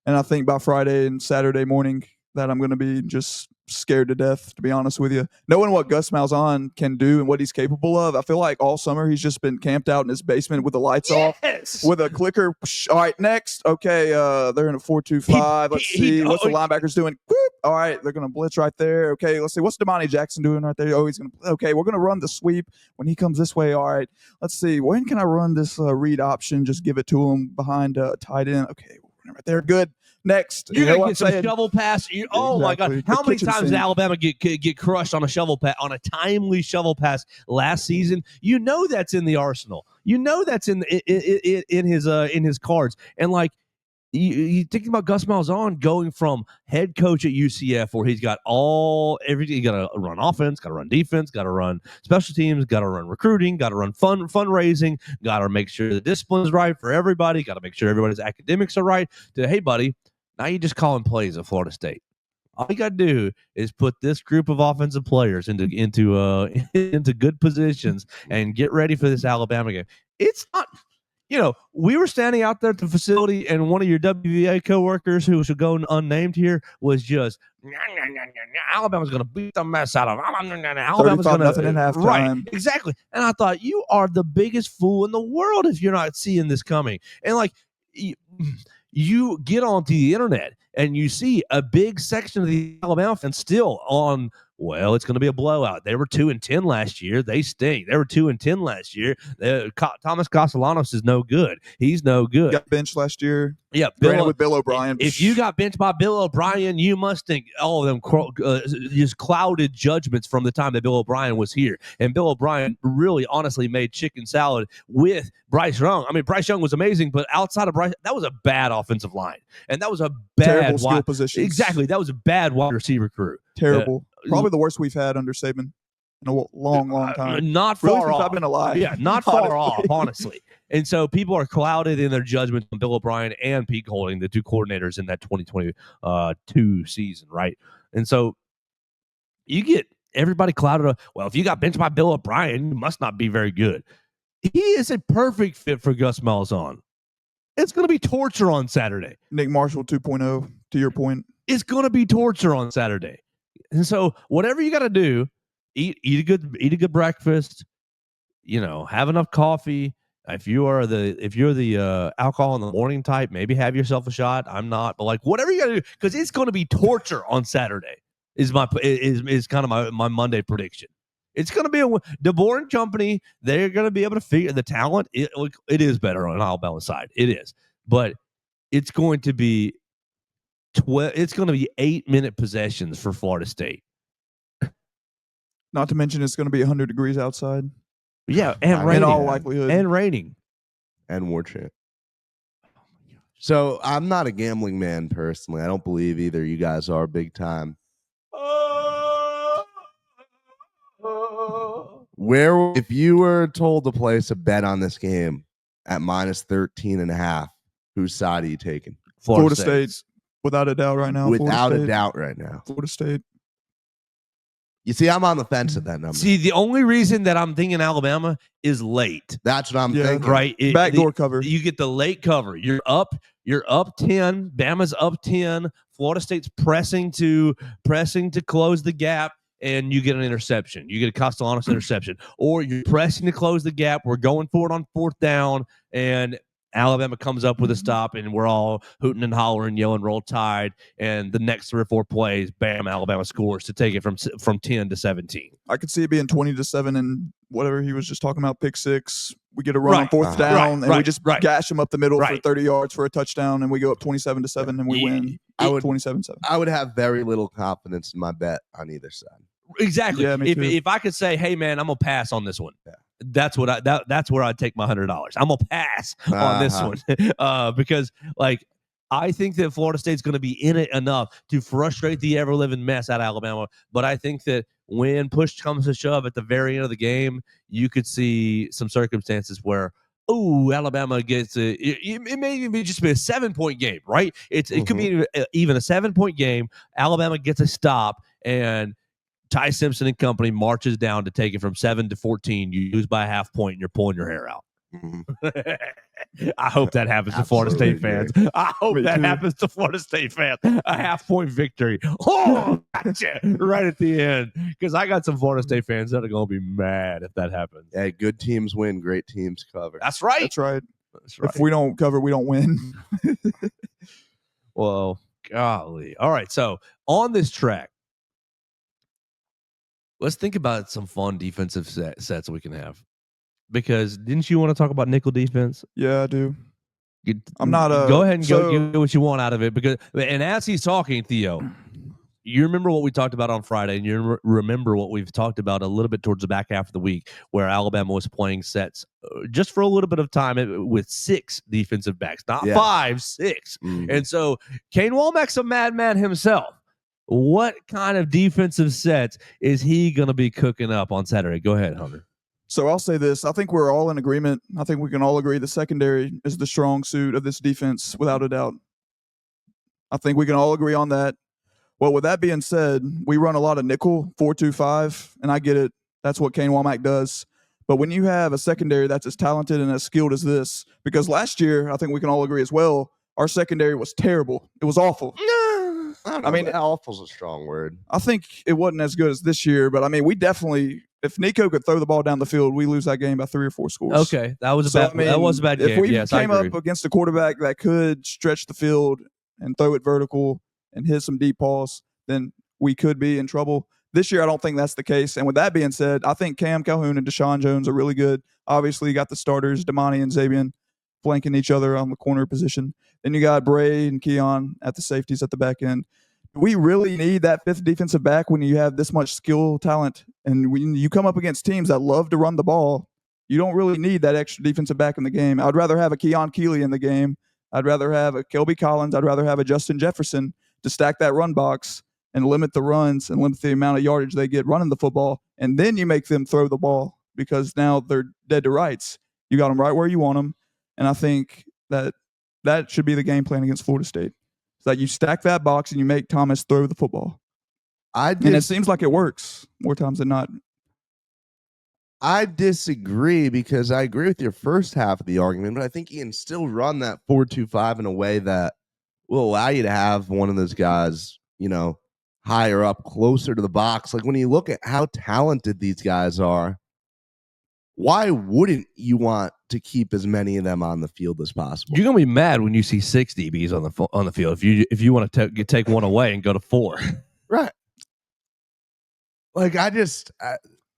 And I think by Friday and Saturday morning that I'm going to be just scared to death, to be honest with you. Knowing what Gus Malzahn can do and what he's capable of, I feel like all summer he's just been camped out in his basement with the lights off, with a clicker. All right, next. Okay, they're in a 4-2-5. Let's see. What's the linebackers doing? Whoop. All right, they're going to blitz right there. Okay, let's see. What's Damani Jackson doing right there? Oh, he's going to. Okay, we're going to run the sweep when he comes this way. All right, let's see. When can I run this read option? Just give it to him behind tight end. Okay, right there. Good. Next, you're gonna get some shovel pass. Oh my God! How many times did Alabama get crushed on a shovel pass, on a timely shovel pass last season? You know that's in the arsenal. You know that's in his cards. And like you think about Gus Malzahn going from head coach at UCF, where he's got everything. You got to run offense, got to run defense, got to run special teams, got to run recruiting, got to run fundraising, got to make sure the discipline is right for everybody, got to make sure everybody's academics are right. Hey, buddy. Now you're just calling plays at Florida State. All you got to do is put this group of offensive players into good positions and get ready for this Alabama game. It's not, we were standing out there at the facility, and one of your WVA coworkers, who should go unnamed here, was just Alabama's going to beat the mess out of Alabama's going to nothing in halftime. Right, exactly. And I thought, you are the biggest fool in the world if you're not seeing this coming. And like. You get onto the internet and you see a big section of the Alabama fans still on, well, it's going to be a blowout. They were 2-10 last year. They stink. They were 2-10 last year. Thomas Castellanos is no good. He's no good. Got benched last year. Yeah, with Bill O'Brien. If you got benched by Bill O'Brien, you must think all of them just clouded judgments from the time that Bill O'Brien was here. And Bill O'Brien really, honestly, made chicken salad with Bryce Young. I mean, Bryce Young was amazing, but outside of Bryce, that was a bad offensive line, and that was a bad terrible skill position. Exactly, that was a bad wide receiver crew. Terrible. Probably the worst we've had under Saban in a long time. Not far really, off. Since I've been alive. Yeah, not far off, honestly. And so people are clouded in their judgment on Bill O'Brien and Pete Golding, the two coordinators in that 2022 season, right? And so you get everybody clouded. Well, if you got benched by Bill O'Brien, you must not be very good. He is a perfect fit for Gus Malzahn. It's going to be torture on Saturday. Nick Marshall 2.0, to your point. It's going to be torture on Saturday. And so whatever you got to do, eat a good breakfast, have enough coffee. If you're the alcohol in the morning type, maybe have yourself a shot. I'm not, but like whatever you got to do, because it's going to be torture on Saturday. Is kind of my Monday prediction. It's going to be DeBoer and company. They're going to be able to figure the talent. It is better on Alabama side. It is, but it's going to be 8-minute possessions for Florida State. Not to mention it's going to be 100 degrees outside. Yeah, and raining. In all likelihood. And raining. And war chant. So I'm not a gambling man personally. I don't believe either you guys are big time. Where, if you were told to place a bet on this game at minus 13.5, whose side are you taking? Florida State. Without a doubt right now. Without a doubt right now. Florida State. You see, I'm on the fence at that number. See, the only reason that I'm thinking Alabama is late. That's what I'm thinking. Right? Backdoor cover. You get the late cover. You're up 10. Bama's up 10. Florida State's pressing to close the gap, and you get an interception. You get a Castellanos interception. Or you're pressing to close the gap. We're going for it on 4th down, and Alabama comes up with a stop, and we're all hooting and hollering, yelling, "Roll Tide!" And the next 3 or 4 plays, bam, Alabama scores to take it from 10 to 17. I could see it being 20-7 and whatever he was just talking about, pick 6. We get a run on 4th down, and we just gash them up the middle for 30 yards for a touchdown, and we go up 27-7, and we win 27-7. I would have very little confidence in my bet on either side. Exactly. Yeah, me too. If I could say, "Hey, man, I'm gonna pass on this one," that's where I'd take my $100. I'm gonna pass on this one because, like, I think that Florida State's going to be in it enough to frustrate the ever-living mess out of Alabama. But I think that when push comes to shove at the very end of the game, you could see some circumstances where, Alabama gets it may even just be a 7-point game, right? It could be even a 7-point game. Alabama gets a stop, and Ty Simpson and company marches down to take it from 7 to 14. You lose by a half point, and you're pulling your hair out. I hope that happens to Florida State fans. I hope that happens to Florida State fans. A half-point victory. Oh, gotcha. Right at the end. Because I got some Florida State fans that are going to be mad if that happens. Hey, good teams win. Great teams cover. That's right. That's right. If we don't cover, we don't win. Well, golly. All right. So on this track, let's think about some fun defensive sets we can have. Because didn't you want to talk about nickel defense? Yeah, I do. I'm not go ahead and go get what you want out of it. And as he's talking, Theo, you remember what we talked about on Friday, and you remember what we've talked about a little bit towards the back half of the week, where Alabama was playing sets just for a little bit of time with 6 defensive backs, not 5, 6. And so Kane Womack's a madman himself. What kind of defensive sets is he going to be cooking up on Saturday? Go ahead, Hunter. So I'll say this. I think we're all in agreement. I think we can all agree the secondary is the strong suit of this defense, without a doubt. I think we can all agree on that. Well, with that being said, we run a lot of nickel, 4-2-5, and I get it. That's what Kane Womack does. But when you have a secondary that's as talented and as skilled as this, because last year, I think we can all agree as well, our secondary was terrible. It was awful. I mean, awful's a strong word. I think it wasn't as good as this year, but I mean, we definitely, if Nico could throw the ball down the field, we lose that game by 3 or 4 scores. Okay, that was a bad game. If we yes, came up against a quarterback that could stretch the field and throw it vertical and hit some deep balls, then we could be in trouble. This year, I don't think that's the case. And with that being said, I think Cam Calhoun and Deshaun Jones are really good. Obviously, you got the starters, Damani and Xavier, flanking each other on the corner position. Then you got Bray and Keon at the safeties at the back end. Do we really need that 5th defensive back when you have this much skill, talent? And when you come up against teams that love to run the ball, you don't really need that extra defensive back in the game. I'd rather have a Keon Keeley in the game. I'd rather have a Kelby Collins. I'd rather have a Justin Jefferson to stack that run box and limit the runs and limit the amount of yardage they get running the football. And then you make them throw the ball because now they're dead to rights. You got them right where you want them. And I think that should be the game plan against Florida State. It's that you stack that box and you make Thomas throw the football. And it seems like it works more times than not. I disagree because I agree with your first half of the argument, but I think you can still run that 4-2-5 in a way that will allow you to have one of those guys, higher up, closer to the box. Like when you look at how talented these guys are, why wouldn't you want to keep as many of them on the field as possible? You're gonna be mad when you see 6 DBs on the field. If you want to take one away and go to 4, right? Like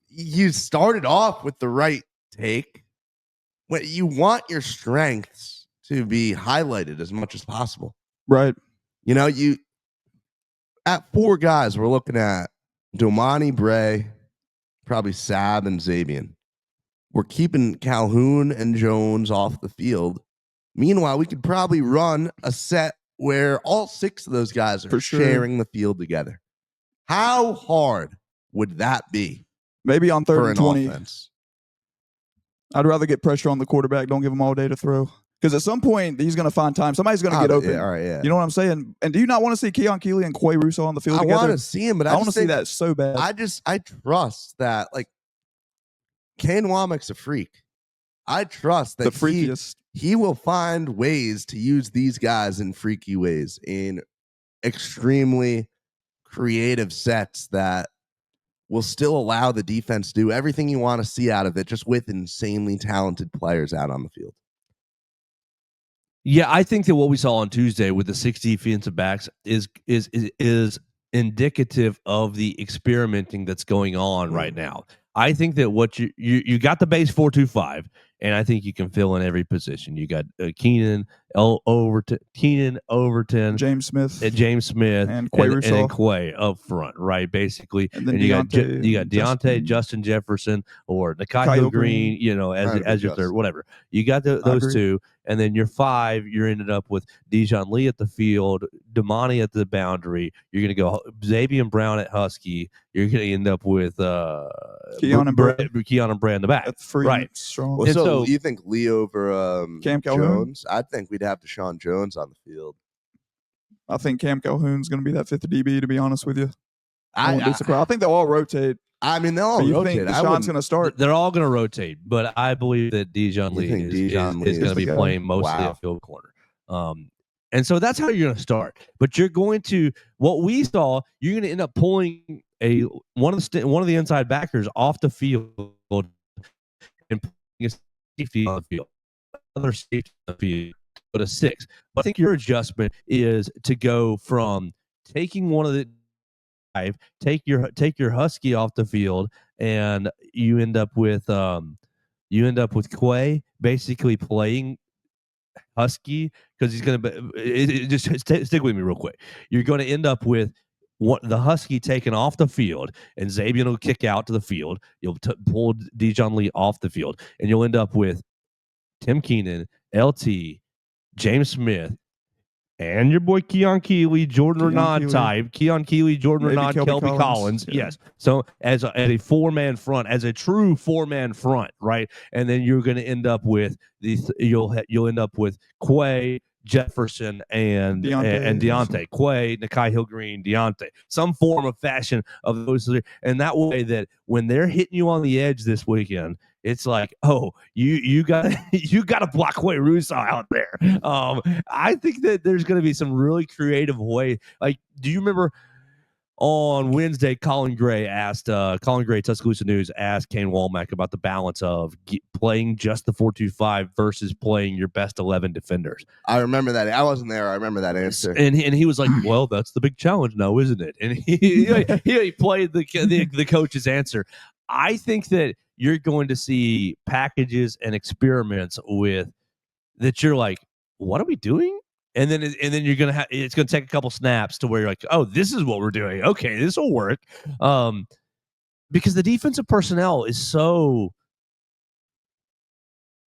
you started off with the right take. When you want your strengths to be highlighted as much as possible, right? You at 4 guys, we're looking at Domani, Bray, probably Sab and Xavier. We're keeping Calhoun and Jones off the field. Meanwhile, we could probably run a set where all 6 of those guys are sharing the field together. How hard would that be? Maybe on 3rd and 20. Offense? I'd rather get pressure on the quarterback. Don't give him all day to throw. Because at some point he's going to find time. Somebody's going to get open. Yeah, all right, yeah. You know what I'm saying? And do you not want to see Keon Keeley and Quay Russo on the field I together? want to see him, but I want to see that so bad. I trust that, like, Kane Womack's a freak. I trust that the freakiest. He will find ways to use these guys in freaky ways, in extremely creative sets that will still allow the defense to do everything you want to see out of it, just with insanely talented players out on the field. Yeah, I think that what we saw on Tuesday with the 6 defensive backs is indicative of the experimenting that's going on right now. I think that what you got the base 4-2-5, and I think you can fill in every position. You got Keenan Overton, James Smith, and Quay Russo, and Quay up front, right? Basically, and then you got Deontay, Justin Jefferson, or Nikhil Green, as your third, whatever. You got those two, and then your 5. You're ended up with Dijon Lee at the field, Damani at the boundary. You're going to go Xavier Brown at Husky. You're going to end up with Keon and Brad in the back. That's free, right? Strong. Well, so you think Lee over Cam Calhoun? Jones? I think we'd have Deshaun Jones on the field. I think Cam Calhoun's going to be that 5th DB, to be honest with you. I wouldn't be surprised. I think they'll all rotate. I mean, they'll all rotate. Think Deshaun's going to start? They're all going to rotate, but I believe that Dijon Lee is going to be playing mostly at field corner. And so that's how you're going to start. But you're going to, what we saw, you're going to end up pulling one of the inside backers off the field and putting a safety on the field, another safety on the field, but a 6. But I think your adjustment is to go from taking one of the 5, take your Husky off the field, and you end up with Quay basically playing Husky because he's going to just stick with me real quick. You're going to end up with the Husky taken off the field, and Xavier will kick out to the field. You'll pull Dijon Lee off the field, and you'll end up with Tim Keenan, LT, James Smith, and your boy Keon Keeley, Jordan Renaud type. Keon Keeley, Jordan Renaud, Kelby Collins. Yeah. Yes. So as a 4-man front, as a true 4-man front, right? And then you're going to end up with you'll end up with Quay, Jefferson, and Deontay. Quay, Nikhil Green, Deontay. Some form of fashion of those three. And that way that when they're hitting you on the edge this weekend, it's like, oh, you got to block Quay Russo out there. I think that there's going to be some really creative way. Like, do you remember on Wednesday, Colin Gray, Tuscaloosa News, asked Kane Womack about the balance of playing just the 4-2-5 versus playing your best 11 defenders. I remember that. I wasn't there. I remember that answer. And he was like, well, that's the big challenge now, isn't it? And he played the coach's answer. I think that you're going to see packages and experiments with that. You're like, what are we doing? And then you're going to have, it's going to take a couple snaps to where you're like, oh, this is what we're doing. Okay, this will work. Because the defensive personnel is so,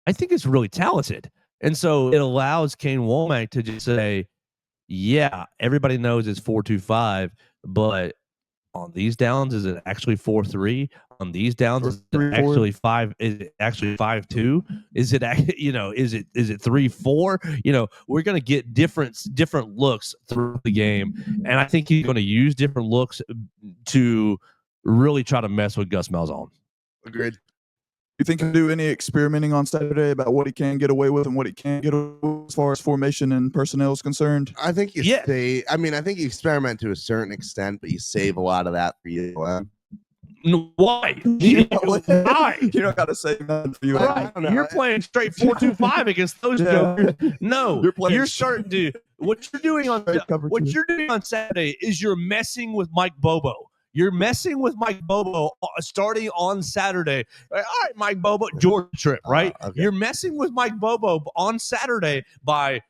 I think it's really talented. And so it allows Kane Womack to just say, yeah, everybody knows it's 4-2-5, but on these downs, is it actually 4-3? On these downs, is it actually 5? Is it actually 5-2? Is it is it 3-4? We're going to get different looks through the game, and I think he's going to use different looks to really try to mess with Gus Malzahn. Agreed. You think he'll do any experimenting on Saturday about what he can get away with and what he can't get away with as far as formation and personnel is concerned? I think I think you experiment to a certain extent, but you save a lot of that for you. Why? Why? You don't got to say nothing for you. Right. You're playing straight 4-2-5 against those jokers. No, you're starting to. What you're doing on Saturday is you're messing with Mike Bobo. You're messing with Mike Bobo starting on Saturday. All right, Mike Bobo, Georgia trip, right? Okay. You're messing with Mike Bobo on Saturday by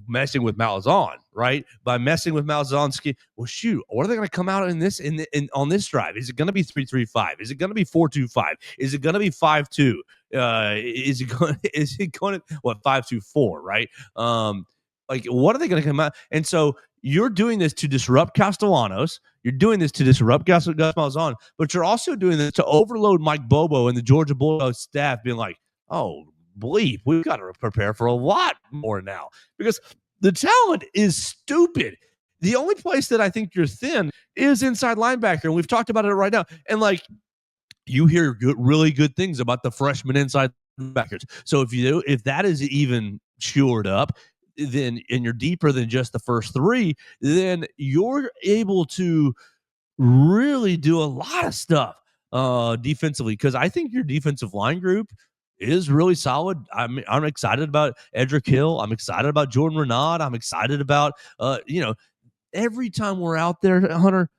messing with Malzahn, right? By messing with Malzahn's scheme. Well, shoot, what are they going to come out in this on this drive? Is it going to be 3-3-5? Is it going to be 4-2-5? Is it going to be 5-2? Is it going to what 5-2-4? Right? Like, what are they going to come out? And so you're doing this to disrupt Castellanos. You're doing this to disrupt Gus Malzahn, but you're also doing this to overload Mike Bobo and the Georgia Bulldogs staff, being like, oh, bleep, we've got to prepare for a lot more now because the talent is stupid. The only place that I think you're thin is inside linebacker. And we've talked about it right now. And like, you hear really good things about the freshman inside linebackers. So if that is even shored up, then and you're deeper than just the first three, then you're able to really do a lot of stuff defensively, because I think your defensive line group is really solid. I'm excited about Edric Hill. I'm excited about Jordan Renaud. I'm excited about every time we're out there, Hunter,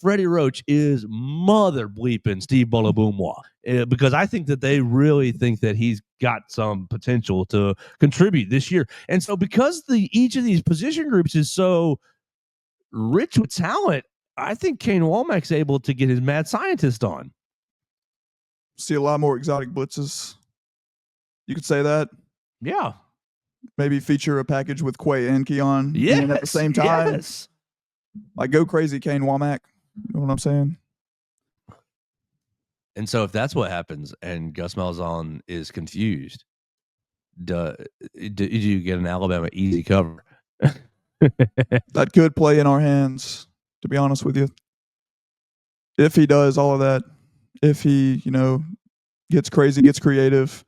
Freddie Roach is mother bleeping Steve Bolaboomwa, because I think that they really think that he's got some potential to contribute this year. And so because each of these position groups is so rich with talent, I think Kane Womack's able to get his mad scientist on. See a lot more exotic blitzes. You could say that. Yeah. Maybe feature a package with Quay and Keon in at the same time. Yes. Like, go crazy, Kane Womack. You know what I'm saying? And so if that's what happens and Gus Malzahn is confused, do you get an Alabama easy cover? That could play in our hands, to be honest with you. If he does all of that, if he, gets crazy, gets creative,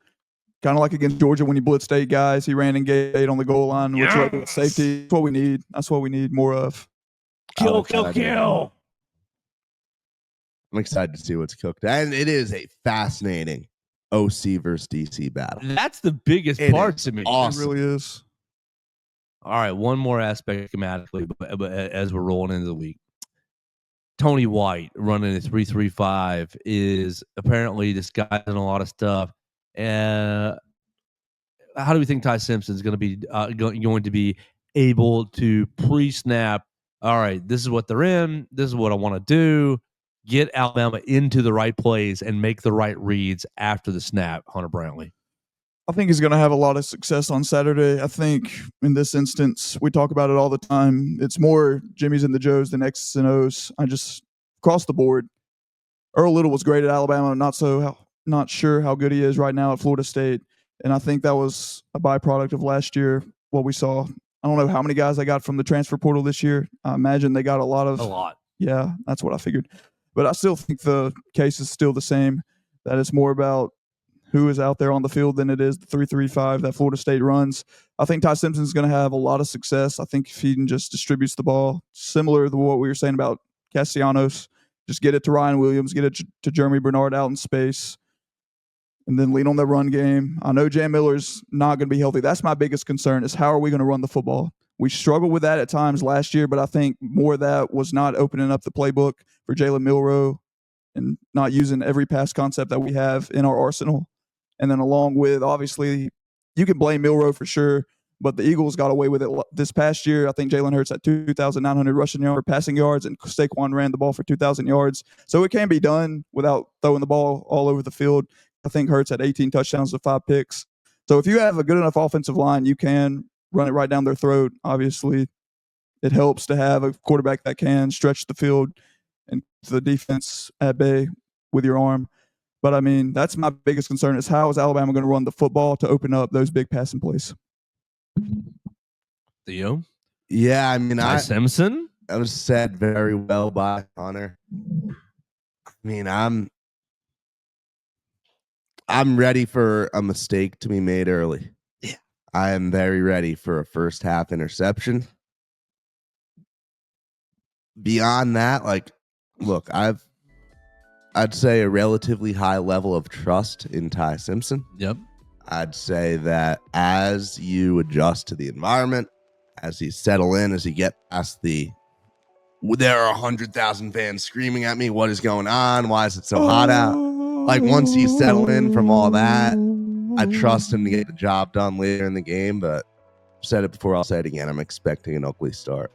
kind of like against Georgia when he blitzed 8 guys, he ran and gave 8 on the goal line, which led to safety. That's what we need. That's what we need more of. Kill. I'm excited to see what's cooked. And it is a fascinating OC versus DC battle. That's the biggest part to me. Awesome. It really is. All right, one more aspect schematically, but as we're rolling into the week. Tony White running a 3-3-5 is apparently disguising a lot of stuff. How do we think Ty Simpson is going to be going to be able to pre-snap? All right, this is what they're in. This is what I want to do. Get Alabama into the right plays and make the right reads after the snap, Hunter Brantley. I think he's going to have a lot of success on Saturday. I think in this instance, we talk about it all the time. It's more Jimmys and the Joes than X's and O's. I just, across the board, Earl Little was great at Alabama. Not sure how good he is right now at Florida State. And I think that was a byproduct of last year, what we saw. I don't know how many guys they got from the transfer portal this year. I imagine they got a lot. Yeah, that's what I figured. But I still think the case is still the same, that it's more about who is out there on the field than it is the 3-3-5 that Florida State runs. I think Ty Simpson is going to have a lot of success. I think if he just distributes the ball, similar to what we were saying about Castellanos, just get it to Ryan Williams, get it to Jeremy Bernard out in space, and then lean on the run game. I know Jam Miller's not going to be healthy. That's my biggest concern, is how are we going to run the football? We struggled with that at times last year, but I think more of that was not opening up the playbook for Jalen Milroe and not using every pass concept that we have in our arsenal. And then along with, obviously, you can blame Milroe for sure, but the Eagles got away with it this past year. I think Jalen Hurts had 2,900 passing yards, and Saquon ran the ball for 2,000 yards. So it can be done without throwing the ball all over the field. I think Hurts had 18 touchdowns with 5 picks. So if you have a good enough offensive line, you can run it right down their throat. Obviously, it helps to have a quarterback that can stretch the field and the defense at bay with your arm. But, I mean, that's my biggest concern, is how is Alabama going to run the football to open up those big passing plays? Theo? Yeah, I mean, Ty Simpson? That was said very well by Hunter. I mean, I'm ready for a mistake to be made early. Yeah. I am very ready for a first half interception. Beyond that, look, I'd say a relatively high level of trust in Ty Simpson. Yep. I'd say that as you adjust to the environment, as you settle in, as you get past there are 100,000 fans screaming at me, what is going on? Why is it so hot out? Once you settle in from all that, I trust him to get the job done later in the game. But I've said it before, I'll say it again. I'm expecting an ugly start.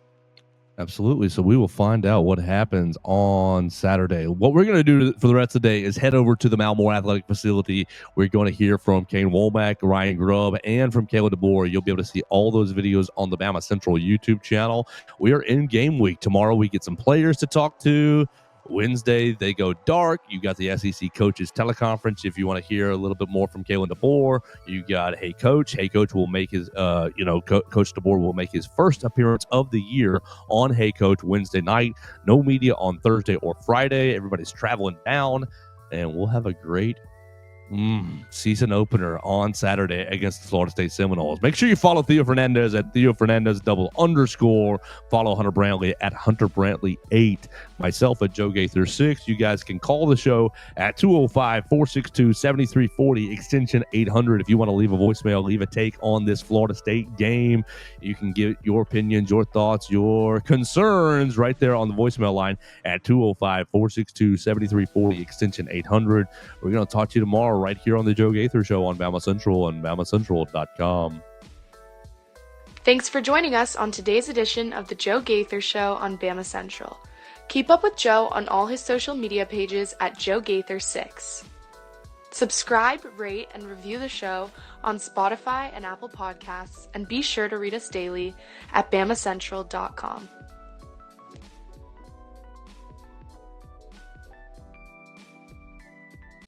Absolutely. So we will find out what happens on Saturday. What we're going to do for the rest of the day is head over to the Malmore Athletic Facility. We're going to hear from Kane Womack, Ryan Grubb, and from Caleb DeBoer. You'll be able to see all those videos on the Bama Central YouTube channel. We are in game week. Tomorrow we get some players to talk to. Wednesday, they go dark. You got the SEC coaches teleconference. If you want to hear a little bit more from Kalen DeBoer, you got Hey Coach. Hey Coach will make his, Coach DeBoer will make his first appearance of the year on Hey Coach Wednesday night. No media on Thursday or Friday. Everybody's traveling down, and we'll have a great season opener on Saturday against the Florida State Seminoles. Make sure you follow Theo Fernandez at Theo Fernandez _. Follow Hunter Brantley at Hunter Brantley 8. Myself at Joe Gaither 6. You guys can call the show at 205-462-7340 extension 800. If you want to leave a voicemail, leave a take on this Florida State game. You can give your opinions, your thoughts, your concerns right there on the voicemail line at 205-462-7340 extension 800. We're going to talk to you tomorrow right here on the Joe Gaither Show on Bama Central and BamaCentral.com. Thanks for joining us on today's edition of the Joe Gaither Show on Bama Central. Keep up with Joe on all his social media pages at Joe Gaither 6. Subscribe, rate, and review the show on Spotify and Apple Podcasts, and be sure to read us daily at BamaCentral.com.